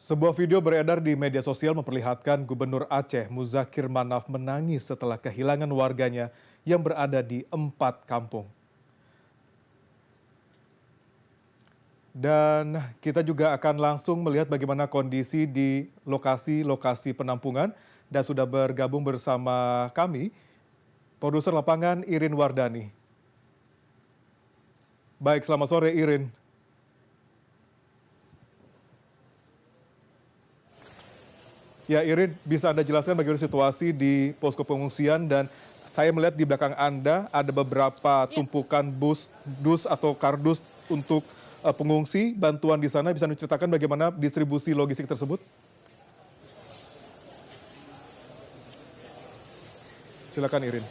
Sebuah video beredar di media sosial memperlihatkan Gubernur Aceh Muzakir Manaf menangis setelah kehilangan warganya yang berada di 4 kampung. Dan kita juga akan langsung melihat bagaimana kondisi di lokasi-lokasi penampungan dan sudah bergabung bersama kami, produser lapangan Irin Wardani. Baik, selamat sore Irin. Ya Irin, bisa Anda jelaskan bagaimana situasi di posko pengungsian dan saya melihat di belakang Anda ada beberapa Ya, tumpukan dus atau kardus untuk pengungsi, bantuan di sana. Bisa diceritakan bagaimana distribusi logistik tersebut? Silakan Irin.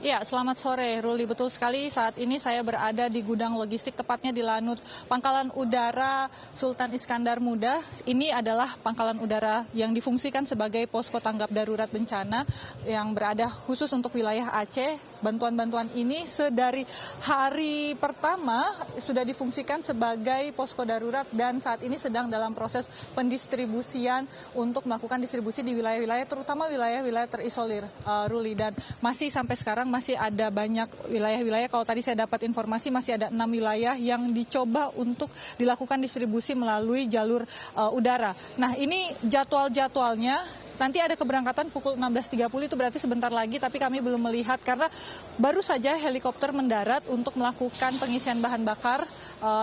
ya, selamat sore Ruli. Betul sekali, saat ini saya berada di gudang logistik, tepatnya di Lanut Pangkalan Udara Sultan Iskandar Muda. Ini adalah pangkalan udara yang difungsikan sebagai posko tanggap darurat bencana yang berada khusus untuk wilayah Aceh. Bantuan-bantuan ini sedari hari pertama sudah difungsikan sebagai posko darurat dan saat ini sedang dalam proses pendistribusian untuk melakukan distribusi di wilayah-wilayah, terutama wilayah-wilayah terisolir, Ruli. Dan masih sampai sekarang masih ada banyak wilayah-wilayah, kalau tadi saya dapat informasi masih ada 6 wilayah yang dicoba untuk dilakukan distribusi melalui jalur udara. Nah, ini jadwal-jadwalnya. Nanti ada keberangkatan pukul 16.30, itu berarti sebentar lagi, tapi kami belum melihat karena baru saja helikopter mendarat untuk melakukan pengisian bahan bakar,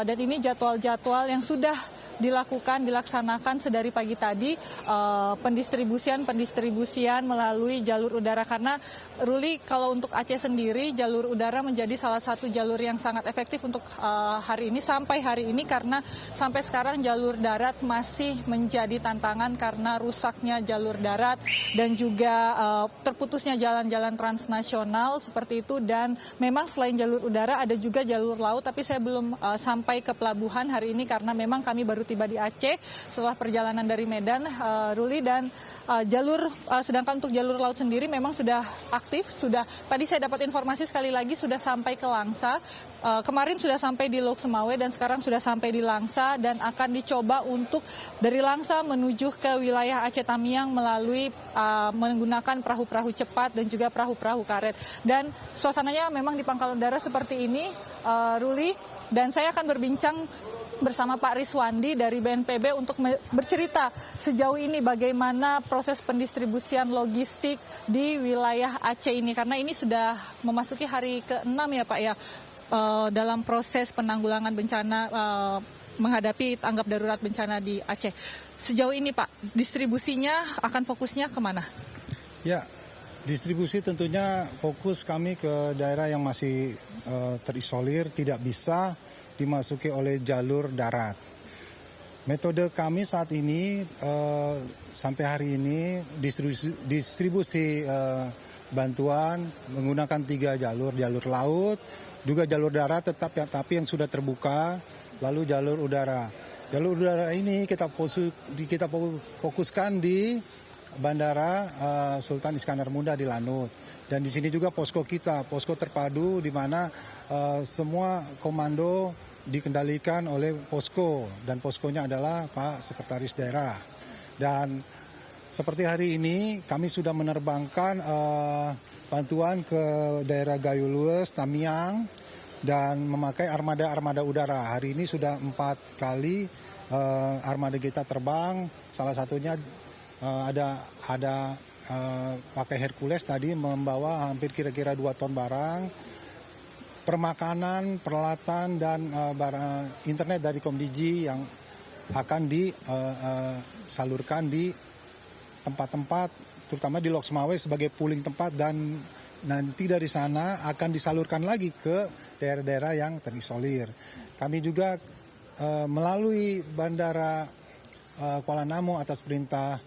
dan ini jadwal-jadwal yang sudah dilaksanakan sedari pagi tadi, pendistribusian melalui jalur udara. Karena Ruli, kalau untuk Aceh sendiri jalur udara menjadi salah satu jalur yang sangat efektif untuk hari ini sampai hari ini, karena sampai sekarang jalur darat masih menjadi tantangan karena rusaknya jalur darat dan juga terputusnya jalan-jalan transnasional seperti itu. Dan memang selain jalur udara ada juga jalur laut, tapi saya belum sampai ke pelabuhan hari ini karena memang kami baru tiba di Aceh setelah perjalanan dari Medan, Ruli. Dan sedangkan untuk jalur laut sendiri memang sudah aktif, sudah tadi saya dapat informasi sekali lagi sudah sampai ke Langsa, kemarin sudah sampai di Lok Semawe dan sekarang sudah sampai di Langsa, dan akan dicoba untuk dari Langsa menuju ke wilayah Aceh Tamiang melalui menggunakan perahu-perahu cepat dan juga perahu-perahu karet. Dan suasananya memang di pangkalan udara seperti ini, Ruli, dan saya akan berbincang bersama Pak Riswandi dari BNPB untuk bercerita sejauh ini bagaimana proses pendistribusian logistik di wilayah Aceh ini, karena ini sudah memasuki hari ke-6 ya Pak ya, dalam proses penanggulangan bencana menghadapi tanggap darurat bencana di Aceh. Sejauh ini Pak, distribusinya akan fokusnya kemana? Ya, distribusi tentunya fokus kami ke daerah yang masih terisolir, tidak bisa dimasuki oleh jalur darat. Metode kami saat ini sampai hari ini distribusi bantuan menggunakan 3 jalur, jalur laut, juga jalur darat tapi yang sudah terbuka, lalu jalur udara. Jalur udara ini kita fokuskan di Bandara Sultan Iskandar Muda di Lanut. Dan di sini juga posko kita, posko terpadu di mana semua komando dikendalikan oleh posko, dan poskonya adalah Pak Sekretaris Daerah. Dan seperti hari ini kami sudah menerbangkan bantuan ke daerah Gayo Lues, Tamiang, dan memakai armada udara. Hari ini sudah 4 kali armada kita terbang. Salah satunya ada pakai Hercules tadi membawa hampir kira-kira 2 ton barang, permakanan, peralatan, dan barang internet dari Komdigi yang akan disalurkan di tempat-tempat, terutama di Lok Semawe sebagai pooling tempat, dan nanti dari sana akan disalurkan lagi ke daerah-daerah yang terisolir. Kami juga melalui Bandara Kuala Namu atas perintah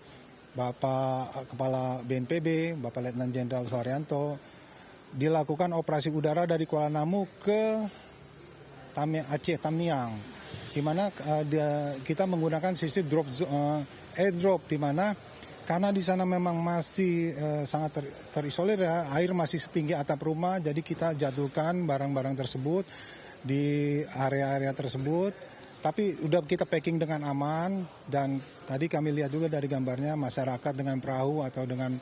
Bapak Kepala BNPB, Bapak Letnan Jenderal Suharyanto, dilakukan operasi udara dari Kuala Namu ke Aceh Tamiang, di mana kita menggunakan sistem airdrop, di mana karena di sana memang masih sangat terisolir ya, air masih setinggi atap rumah, jadi kita jatuhkan barang-barang tersebut di area-area tersebut Tapi udah kita packing dengan aman, dan tadi kami lihat juga dari gambarnya masyarakat dengan perahu atau dengan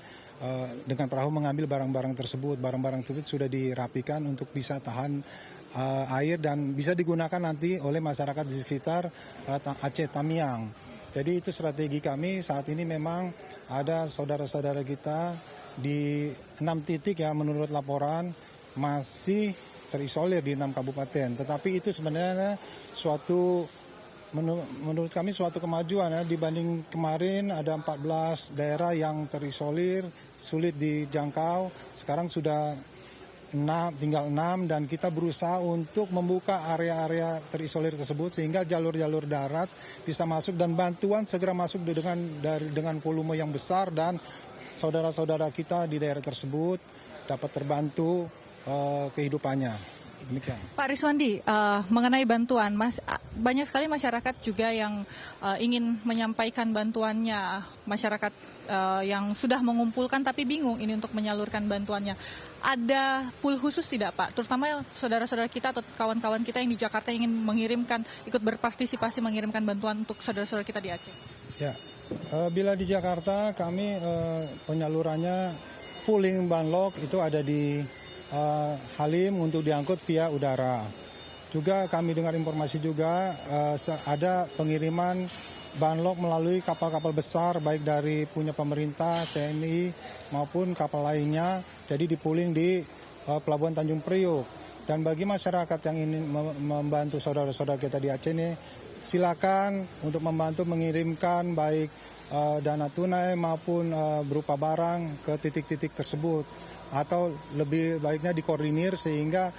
perahu mengambil barang-barang tersebut. Barang-barang tersebut sudah dirapikan untuk bisa tahan air dan bisa digunakan nanti oleh masyarakat di sekitar Aceh Tamiang. Jadi itu strategi kami saat ini. Memang ada saudara-saudara kita di 6 titik ya menurut laporan masih terisolir di 6 kabupaten. Tetapi itu sebenarnya menurut kami suatu kemajuan ya, dibanding kemarin ada 14 daerah yang terisolir, sulit dijangkau. Sekarang sudah tinggal 6, dan kita berusaha untuk membuka area-area terisolir tersebut sehingga jalur-jalur darat bisa masuk dan bantuan segera masuk dengan volume yang besar, dan saudara-saudara kita di daerah tersebut dapat terbantu kehidupannya. Demikian. Pak Riswandi, mengenai bantuan, banyak sekali masyarakat juga yang ingin menyampaikan bantuannya, masyarakat yang sudah mengumpulkan tapi bingung ini untuk menyalurkan bantuannya. Ada pool khusus tidak Pak? Terutama saudara-saudara kita atau kawan-kawan kita yang di Jakarta ingin mengirimkan, ikut berpartisipasi mengirimkan bantuan untuk saudara-saudara kita di Aceh. Ya, bila di Jakarta kami penyalurannya pooling banlok itu ada di Halim untuk diangkut via udara. Juga kami dengar informasi juga ada pengiriman banlok melalui kapal-kapal besar baik dari punya pemerintah, TNI maupun kapal lainnya. Jadi dipooling di Pelabuhan Tanjung Priok. Dan bagi masyarakat yang ingin membantu saudara-saudara kita di Aceh ini, silakan untuk membantu mengirimkan baik dana tunai maupun berupa barang ke titik-titik tersebut. Atau lebih baiknya dikoordinir sehingga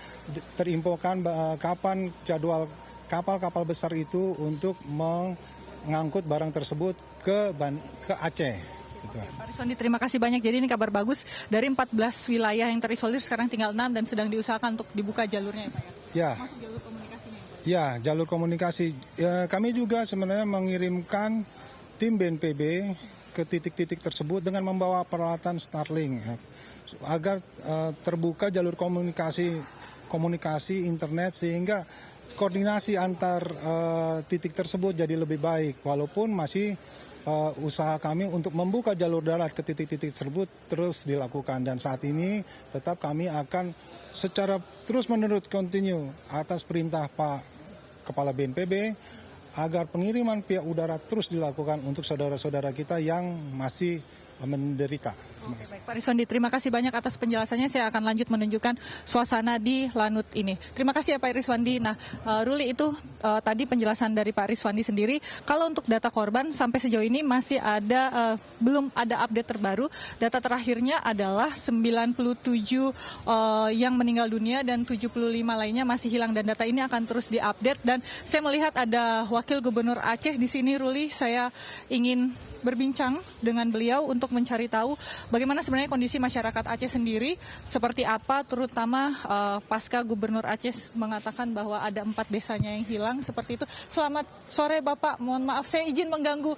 terinfokan kapan jadwal kapal-kapal besar itu untuk mengangkut barang tersebut ke Aceh. Gitu. Pak Riswandi, terima kasih banyak. Jadi ini kabar bagus, dari 14 wilayah yang terisolir sekarang tinggal 6 dan sedang diusahakan untuk dibuka jalurnya ya Pak ya? Ya. Masuk jalur komunikasinya ya Pak? Ya, jalur komunikasi. Kami juga sebenarnya mengirimkan tim BNPB ke titik-titik tersebut dengan membawa peralatan Starlink ya, agar terbuka jalur komunikasi internet sehingga koordinasi antar titik tersebut jadi lebih baik. Walaupun masih usaha kami untuk membuka jalur darat ke titik-titik tersebut terus dilakukan, dan saat ini tetap kami akan secara terus-menerus continue atas perintah Pak Kepala BNPB agar pengiriman via udara terus dilakukan untuk saudara-saudara kita yang masih menderita. Oke, baik. Pak Riswandi, terima kasih banyak atas penjelasannya. Saya akan lanjut menunjukkan suasana di Lanut ini. Terima kasih ya Pak Riswandi. Nah, Ruli, itu tadi penjelasan dari Pak Riswandi sendiri. Kalau untuk data korban sampai sejauh ini masih ada belum ada update terbaru. Data terakhirnya adalah 97 yang meninggal dunia dan 75 lainnya masih hilang, dan data ini akan terus diupdate. Dan saya melihat ada Wakil Gubernur Aceh di sini, Ruli. Saya ingin berbincang dengan beliau untuk mencari tahu bagaimana sebenarnya kondisi masyarakat Aceh sendiri, seperti apa, terutama pasca Gubernur Aceh mengatakan bahwa ada 4 desanya yang hilang, seperti itu. Selamat sore Bapak, mohon maaf saya izin mengganggu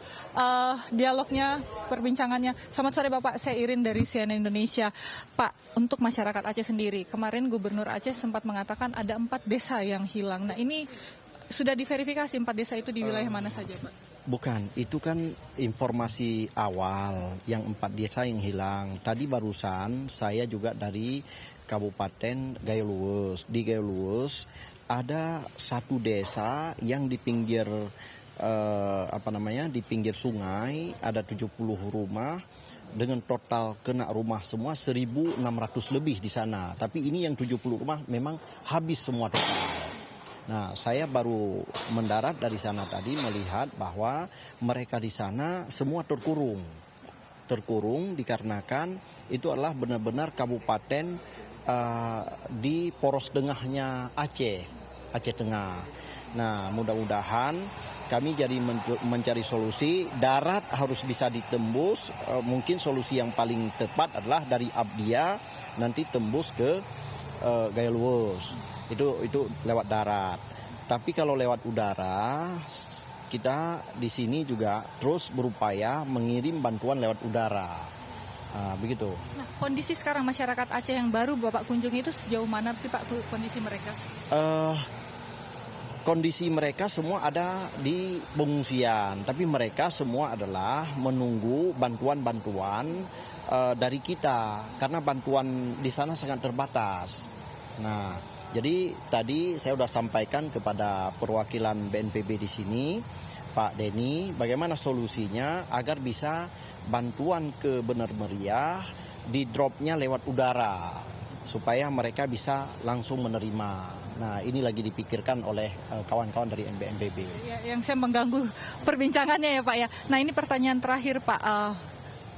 dialognya, perbincangannya. Selamat sore Bapak, saya Irin dari CNN Indonesia. Pak, untuk masyarakat Aceh sendiri, kemarin Gubernur Aceh sempat mengatakan ada 4 desa yang hilang. Nah, ini sudah diverifikasi 4 desa itu di wilayah mana saja Pak? Bukan, itu kan informasi awal yang 4 desa yang hilang. Tadi barusan saya juga dari Kabupaten Gayo Luwus. Di Gayo Luwus ada 1 desa yang di pinggir di pinggir sungai, ada 70 rumah dengan total kena rumah semua 1.600 lebih di sana. Tapi ini yang 70 rumah memang habis semua total. Nah, saya baru mendarat dari sana tadi melihat bahwa mereka di sana semua terkurung. Terkurung dikarenakan itu adalah benar-benar kabupaten di poros tengahnya Aceh Tengah. Nah, mudah-mudahan kami jadi mencari solusi, darat harus bisa ditembus. Mungkin solusi yang paling tepat adalah dari Abdia nanti tembus ke Gayo Luwus. Itu lewat darat. Tapi kalau lewat udara, kita di sini juga terus berupaya mengirim bantuan lewat udara. Begitu. Nah, kondisi sekarang masyarakat Aceh yang baru Bapak kunjungi itu sejauh mana sih Pak kondisi mereka? kondisi mereka semua ada di pengungsian, tapi mereka semua adalah menunggu bantuan-bantuan dari kita karena bantuan di sana sangat terbatas. Nah, jadi tadi saya sudah sampaikan kepada perwakilan BNPB di sini, Pak Denny, bagaimana solusinya agar bisa bantuan ke Bener Meriah di dropnya lewat udara supaya mereka bisa langsung menerima. Nah, ini lagi dipikirkan oleh kawan-kawan dari BNPB. Ya, yang saya mengganggu perbincangannya ya Pak ya. Nah, ini pertanyaan terakhir Pak.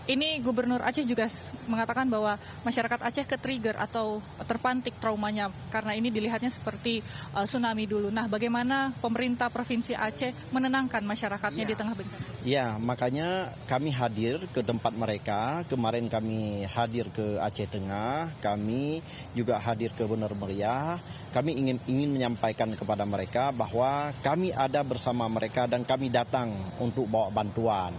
Ini Gubernur Aceh juga mengatakan bahwa masyarakat Aceh ke-trigger atau terpantik traumanya karena ini dilihatnya seperti tsunami dulu. Nah, bagaimana pemerintah Provinsi Aceh menenangkan masyarakatnya di tengah bencana? Ya, makanya kami hadir ke tempat mereka. Kemarin kami hadir ke Aceh Tengah, kami juga hadir ke Bener Meriah. Kami ingin menyampaikan kepada mereka bahwa kami ada bersama mereka dan kami datang untuk bawa bantuan.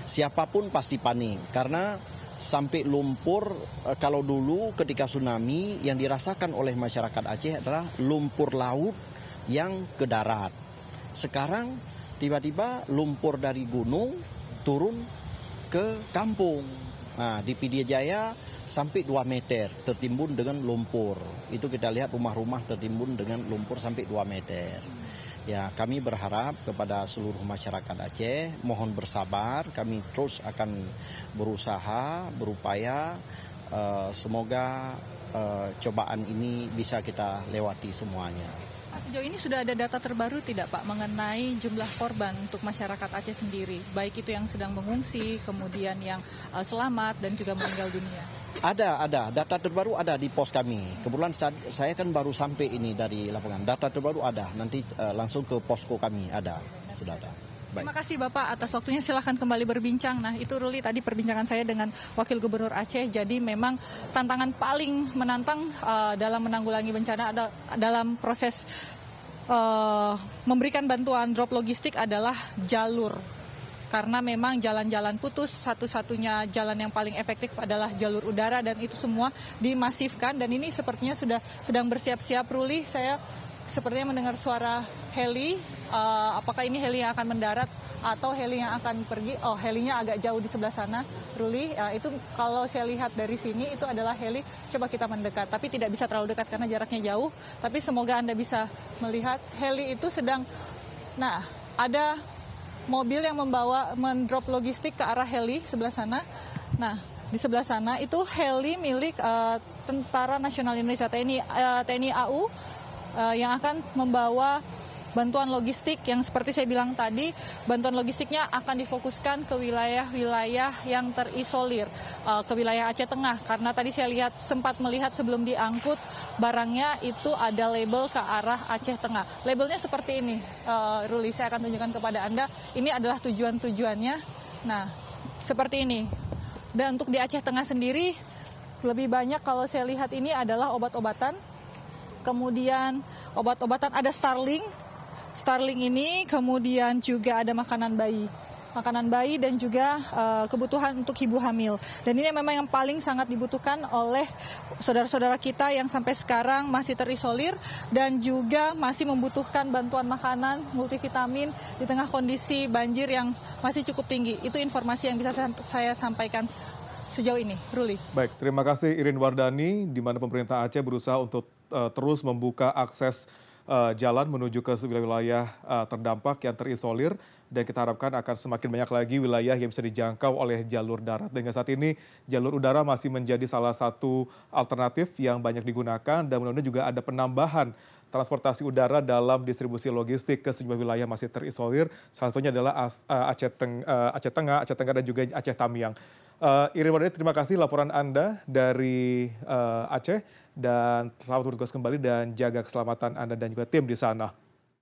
Siapapun pasti panik karena sampai lumpur. Kalau dulu ketika tsunami yang dirasakan oleh masyarakat Aceh adalah lumpur laut yang ke darat. Sekarang tiba-tiba lumpur dari gunung turun ke kampung. Nah, di Pidie Jaya sampai 2 meter tertimbun dengan lumpur. Itu kita lihat rumah-rumah tertimbun dengan lumpur sampai 2 meter. Ya, kami berharap kepada seluruh masyarakat Aceh, mohon bersabar, kami terus akan berusaha, berupaya, semoga cobaan ini bisa kita lewati semuanya. Sejauh ini sudah ada data terbaru tidak Pak mengenai jumlah korban untuk masyarakat Aceh sendiri, baik itu yang sedang mengungsi, kemudian yang selamat dan juga meninggal dunia? Ada. Data terbaru ada di pos kami. Kebetulan saya kan baru sampai ini dari lapangan. Data terbaru ada, nanti langsung ke posko kami ada, sudah ada. Baik. Terima kasih Bapak atas waktunya, silahkan kembali berbincang. Nah, itu Ruli tadi perbincangan saya dengan Wakil Gubernur Aceh. Jadi memang tantangan paling menantang dalam menanggulangi bencana dalam proses memberikan bantuan drop logistik adalah jalur. Karena memang jalan-jalan putus, satu-satunya jalan yang paling efektif adalah jalur udara dan itu semua dimasifkan. Dan ini sepertinya sudah sedang bersiap-siap. Ruli, saya sepertinya mendengar suara heli. Apakah ini heli yang akan mendarat atau heli yang akan pergi? Oh, helinya agak jauh di sebelah sana, Ruli. Itu kalau saya lihat dari sini itu adalah heli. Coba kita mendekat, tapi tidak bisa terlalu dekat karena jaraknya jauh. Tapi semoga Anda bisa melihat heli itu sedang. Nah, ada mobil yang mendrop logistik ke arah heli sebelah sana. Nah, di sebelah sana itu heli milik Tentara Nasional Indonesia TNI AU yang akan membawa bantuan logistik yang seperti saya bilang tadi, bantuan logistiknya akan difokuskan ke wilayah-wilayah yang terisolir, ke wilayah Aceh Tengah. Karena tadi saya lihat sempat melihat sebelum diangkut barangnya itu ada label ke arah Aceh Tengah. Labelnya seperti ini, Ruli, saya akan tunjukkan kepada Anda. Ini adalah tujuan-tujuannya. Nah, seperti ini. Dan untuk di Aceh Tengah sendiri, lebih banyak kalau saya lihat ini adalah obat-obatan. Kemudian obat-obatan ada Starling ini, kemudian juga ada makanan bayi dan juga kebutuhan untuk ibu hamil. Dan ini memang yang paling sangat dibutuhkan oleh saudara-saudara kita yang sampai sekarang masih terisolir dan juga masih membutuhkan bantuan makanan multivitamin di tengah kondisi banjir yang masih cukup tinggi. Itu informasi yang bisa saya sampaikan sejauh ini, Ruli. Baik, terima kasih Irin Wardani, di mana pemerintah Aceh berusaha untuk terus membuka akses jalan menuju ke wilayah terdampak yang terisolir, dan kita harapkan akan semakin banyak lagi wilayah yang bisa dijangkau oleh jalur darat. Dan saat ini jalur udara masih menjadi salah satu alternatif yang banyak digunakan, dan mudah-mudahan juga ada penambahan transportasi udara dalam distribusi logistik ke sejumlah wilayah masih terisolir. Salah satunya adalah Aceh Tengah dan juga Aceh Tamiang. Irin Wardani, terima kasih laporan Anda dari Aceh, dan selamat bertugas kembali dan jaga keselamatan Anda dan juga tim di sana.